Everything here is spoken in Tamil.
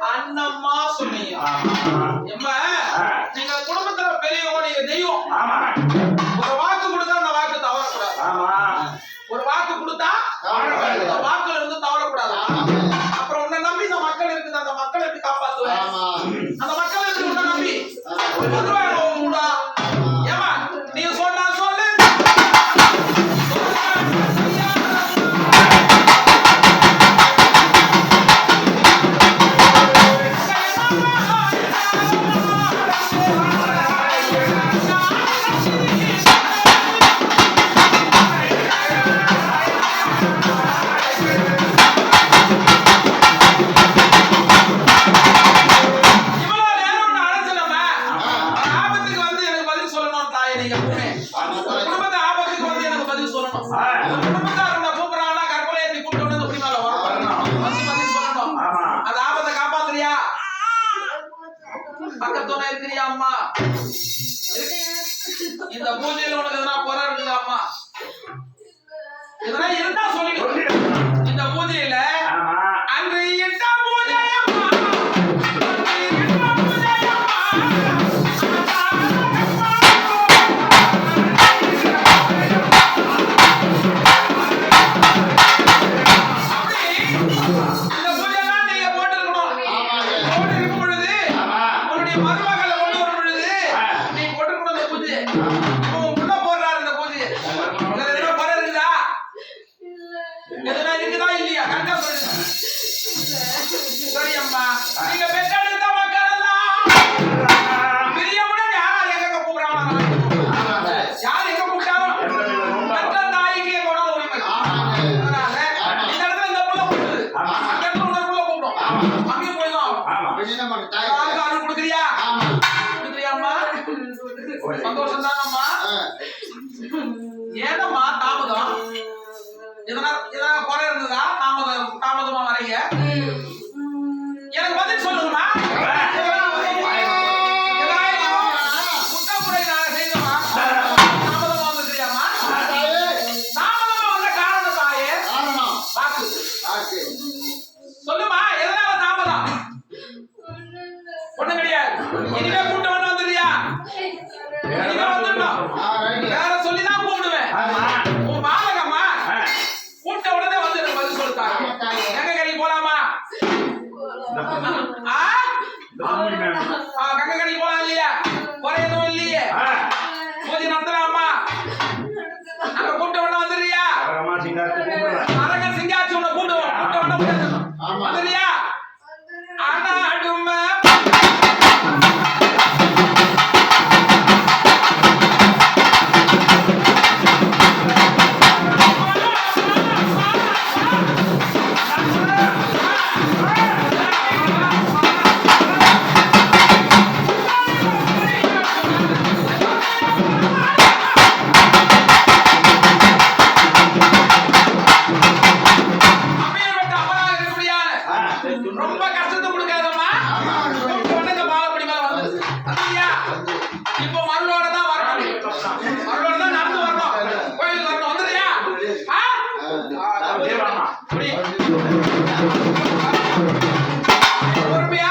அண்ணம்மா சொன்னீங்க. எம்மா நீங்க குடும்பத்துல பெரியவங்க, நீங்க தெய்வம். ஒரு வாக்கு கொடுத்தா அந்த வாக்கு தவறக்கூடாது. ஒரு வாக்கு கொடுத்தா வாக்குல இருந்து தவறக்கூடாது. அப்புறம் உன்னை நம்பி இந்த மக்கள் இருக்குது, அந்த மக்களை எப்படி காப்பாத்துவேன்? அந்த மக்கள் இருக்கு உன்னை நம்பி கூட. ஏமா நீங்க சொன்னா சொல்லு. பக்கத்தோட இருக்கிறியா அம்மா? இந்த பூஜையில உனக்கு எதனா குறை இருக்குதா அம்மா? எதனா இருந்தா சொல்லிடு. இந்த பூஜையில அன்று எட்ட பூஜை அம்மா, மருமகளை கொண்டு வரும் பொழுது நீ போட்டுக்கணும் அந்த பூஜை. உள்ள போடுறாரு இந்த பூஜை. எதனா குறை இருக்குதா? எதனா இருக்குதா இல்லையா? கரெக்டா சொல்லுங்க. சரி அம்மா, நீங்க பெற்றெடுத்த மக்கள் எல்லாம் பிரியமுடன் யாரால் எங்க கூப்பிடுறாங்க? யார் எங்க கூப்பிட்டாலும் பெற்ற தாய்க்கு எங்களோட உரிமை. அதனால இந்த இடத்துல இந்த புள்ள கூப்பிடுது, அந்த இடத்துல உள்ள புள்ள கூப்பிடும். அங்கே போயிடும். கொடுக்குறியா? கொடுக்குறியாம்மா? சந்தோஷம் தானம்மா? ஏனம்மா தாமதம்? எதனா குறை இருந்ததா? தாமதமா வரைய எனக்கு பதில் சொல்லுங்கம்மா. குற்றமுறை நான் செய்தமா? தாமதமா வந்துக்கிறியாம்மா? தாமதமா வந்த காரணம் தாயே வாக்கு சொல்லுமா. எதனால தாமதம்? ஒண்ணு கிடையாது. இனிமே கூட்டம் வந்து வந்துறியா? இனிமே வந்துடணும். வேற சொல்லிதான் கூப்பிடுவேன். உன் பாலகம்மா கூட்ட உடனே வந்து எனக்கு பதில் சொல்லிட்டாங்க. கங்கை கரைக்கு போலாமா? கங்கை கரைக்கு போலாம் இல்லையா? குறை எதுவும் இல்லையே. பூஜை நடத்தலாமா? அங்க கூட்ட உடனே வந்துடுறியா? அரங்க சிங்காச்சி உன்னை கூட்டுவோம். கூட்ட உடனே வந்துடுறியா? ஆனா அடுமை ரொம்ப கஷ்டத்தை கொடுக்காதம்மா. பாலப்படி மேல வந்து இப்போ மருளோட தான் வரணும். மருளோட தான் நடந்து வரணும். கோயில் வரணும். வந்துறியா? பொறுமையா